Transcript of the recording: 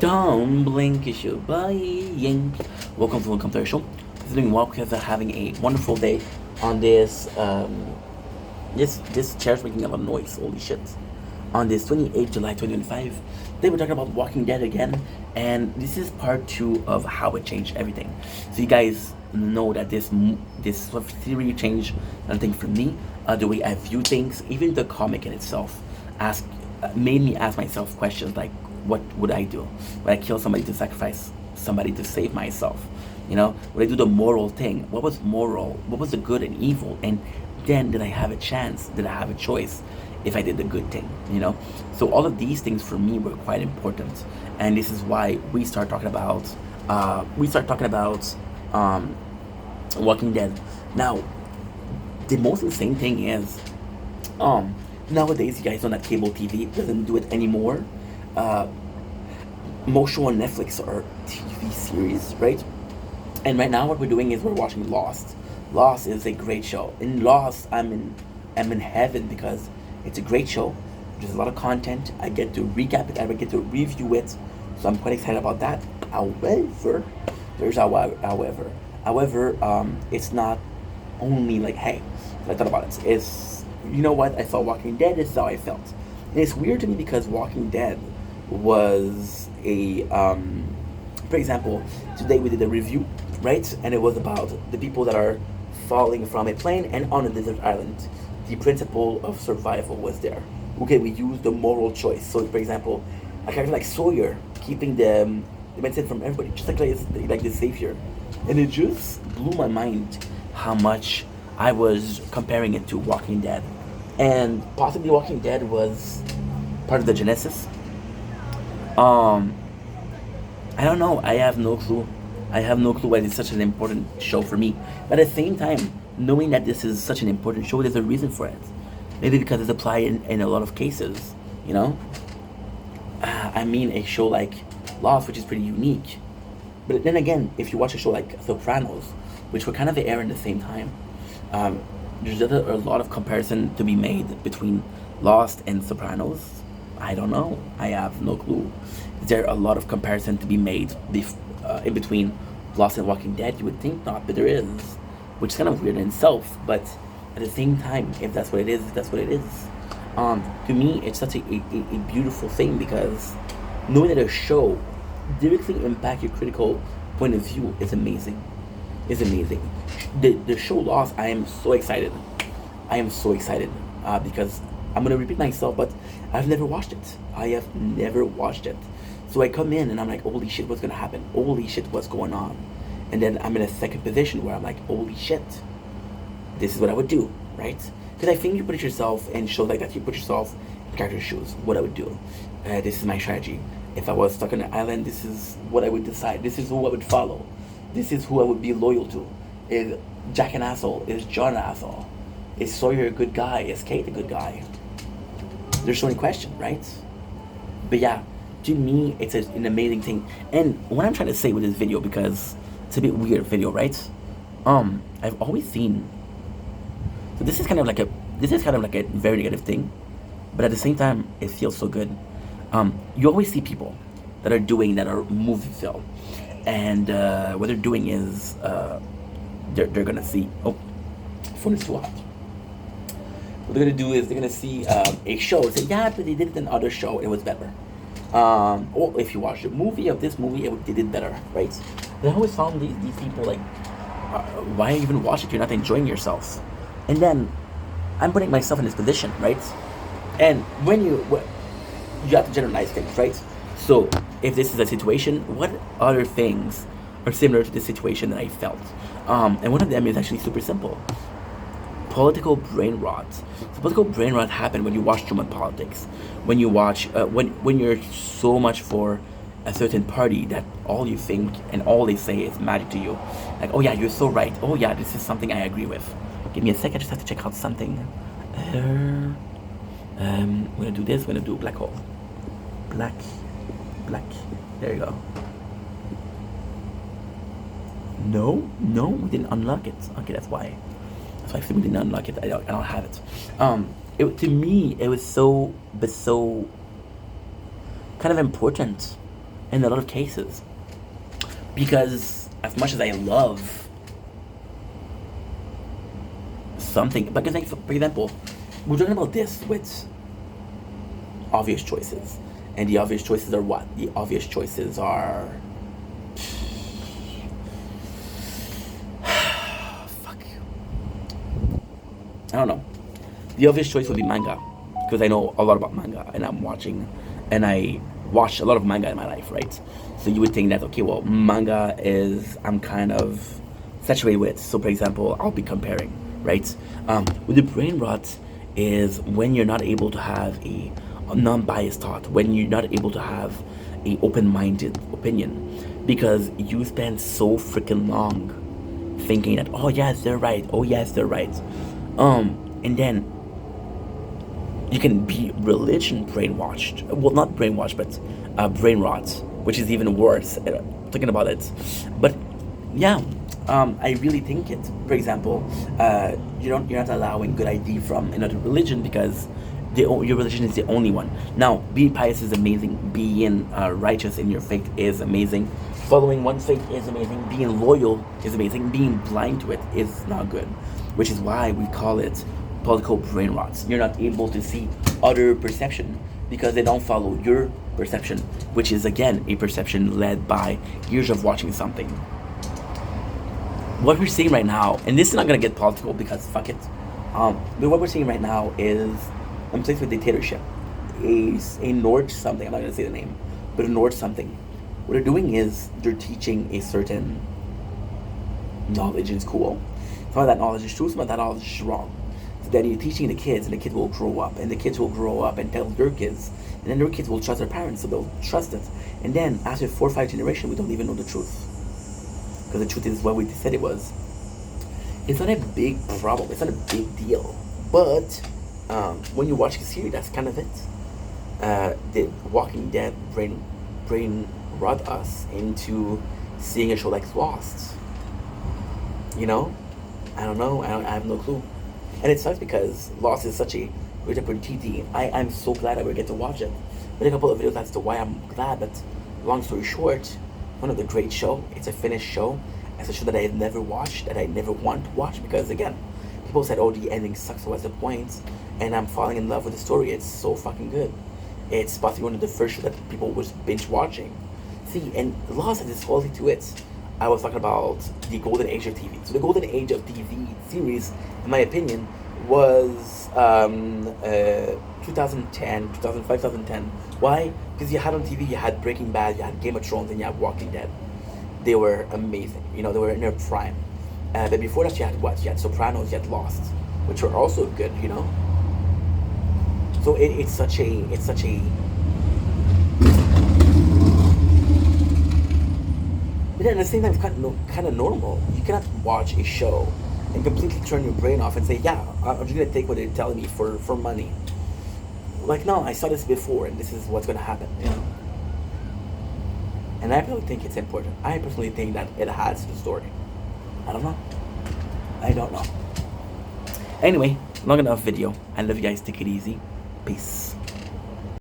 Don't blink, it's your buying. Welcome to our show. This is doing well because I'm having a wonderful day on this chair's making a lot of noise. Holy shit! On this 28th July 2025, today we're talking about Walking Dead again, and this is part two of how it changed everything. So you guys know that this sort of theory changed everything for me, the way I view things, even the comic in itself, ask made me ask myself questions like, what would I do? Would I kill somebody to sacrifice somebody to save myself? Would I do the moral thing? What was moral? What was the good and evil? And then did I have a chance? Did I have a choice if I did the good thing? So all of these things for me were quite important, and this is why we start talking about Walking Dead. Now, the most insane thing is, nowadays you guys know that cable TV doesn't do it anymore. Uh, Most show on Netflix are TV series, right? And right now, what we're doing is we're watching Lost. Lost is a great show. In Lost, I'm in heaven because it's a great show. There's a lot of content. I get to recap it. I get to review it. So I'm quite excited about that. However, it's not only like, hey, I thought about it. It's, you know what? I saw Walking Dead. This is how I felt. And it's weird to me because Walking Dead was for example, today we did a review, right? And it was about the people that are falling from a plane and on a desert island. The principle of survival was there. Okay, we used the moral choice. So, for example, a character like Sawyer keeping the medicine from everybody, just like the savior, and it just blew my mind how much I was comparing it to Walking Dead, and possibly Walking Dead was part of the Genesis. Um, I don't know. I have no clue. I have no clue why it's such an important show for me. But at the same time, knowing that this is such an important show, there's a reason for it. Maybe because it's applied in a lot of cases, you know? I mean, a show like Lost, which is pretty unique. But then again, if you watch a show like Sopranos, which were kind of air in the same time, um, there's a lot of comparison to be made between Lost and Sopranos. I don't know. I have no clue. Is there a lot of comparison to be made in between Lost and Walking Dead? You would think not, but there is, which is kind of weird in itself. But at the same time, if that's what it is, that's what it is. To me, it's such a beautiful thing because knowing that a show directly impact your critical point of view is amazing. Is amazing. The show Lost, I am so excited. I am so excited because I'm gonna repeat myself, but I've never watched it. I have never watched it. So I come in and I'm like, holy shit, what's gonna happen? Holy shit, what's going on? And then I'm in a second position where I'm like, holy shit, this is what I would do, right? Because I think you put yourself in shows like that, you put yourself in character shoes, what I would do. This is my strategy. If I was stuck on an island, this is what I would decide. This is who I would follow. This is who I would be loyal to. Is Jack an asshole? Is John an asshole? Is Sawyer a good guy? Is Kate a good guy? There's so many questions, right? But yeah, to me, it's an amazing thing. And what I'm trying to say with this video, because it's a bit weird video, right? I've always seen. So this is kind of like a very negative thing, but at the same time, it feels so good. You always see people that are movie film, and what they're doing is they're gonna see. Oh, phone is too hot. What they're gonna do is they're gonna see a show and say, yeah, but they did it in other show, it was better. Or if you watch the movie of this movie, they did better, right? And I always found these people like, why even watch it? You're not enjoying yourself. And then I'm putting myself in this position, right? And you have to generalize things, right? So if this is a situation, what other things are similar to this situation that I felt? And one of them is actually super simple: political brain rot. So political brain rot happen when you watch too much politics. When you watch, when you're so much for a certain party that all you think and all they say is magic to you. Like, oh yeah, you're so right. Oh yeah, this is something I agree with. Give me a second, I just have to check out something. I'm gonna do this. I'm gonna do black hole. Black. There you go. No, we didn't unlock it. Okay, that's why. That's why I think we didn't unlock it. I don't have it. To me, it was so kind of important in a lot of cases. Because as much as I love something, because like, for example, we're talking about this with obvious choices. And the obvious choices are what? The obvious choices are... Fuck. I don't know. The obvious choice would be manga. Because I know a lot about manga. And I watched a lot of manga in my life, right? So you would think that, okay, well, manga is... I'm kind of saturated with. So, for example, I'll be comparing, right? With the brain rot is when you're not able to have a non-biased thought, when you're not able to have a open-minded opinion, because you spend so freaking long thinking that, oh yes, they're right, oh yes, they're right, and then you can be religion brainwashed, well, not brainwashed, but brain rot, which is even worse, thinking about it. But yeah, I really think it. For example, you're not allowing good ID from another religion because your religion is the only one. Now, being pious is amazing. Being righteous in your faith is amazing. Following one faith is amazing. Being loyal is amazing. Being blind to it is not good, which is why we call it political brain rot. You're not able to see other perception because they don't follow your perception, which is again a perception led by years of watching something. What we're seeing right now, and this is not gonna get political because fuck it, but what we're seeing right now is I'm placed with dictatorship. A Nord something, I'm not gonna say the name, but a Nord something. What they're doing is they're teaching a certain knowledge in school. Some of that knowledge is true, some of that knowledge is wrong. So then you're teaching the kids, and the kids will grow up, and the kids will grow up and tell their kids, and then their kids will trust their parents, so they'll trust it. And then after 4 or 5 generations, we don't even know the truth. Because the truth is what we said it was. It's not a big problem, it's not a big deal. But when you watch a series, that's kind of it. The Walking Dead brain rot us into seeing a show like Lost. You know? I don't know, I have no clue. And it sucks because Lost is such a great opportunity. I'm so glad I will get to watch it. But a couple of videos as to why I'm glad, but long story short, one of the great show. It's a finished show. It's a show that I had never watched, that I never want to watch because again, people said, "Oh, the ending sucks. So what's the point?" And I'm falling in love with the story. It's so fucking good. It's possibly one of the first shows that people was binge watching. See, and Lost has this quality to it. I was talking about the golden age of TV. So the golden age of TV series, in my opinion, was 2010, 2005, 2010. Why? Because you had on TV, you had Breaking Bad, you had Game of Thrones, and you had Walking Dead. They were amazing. You know, they were in their prime. But before that, you had what? You had Sopranos, you had Lost, which were also good, you know? So it's such a... But then at the same time, it's kind of normal. You cannot watch a show and completely turn your brain off and say, yeah, I'm just going to take what they're telling me for money. Like, no, I saw this before, and this is what's going to happen, you know? And I really think it's important. I personally think that it adds to the story. I don't know. I don't know. Anyway, long enough video. I love you guys. Take it easy. Peace.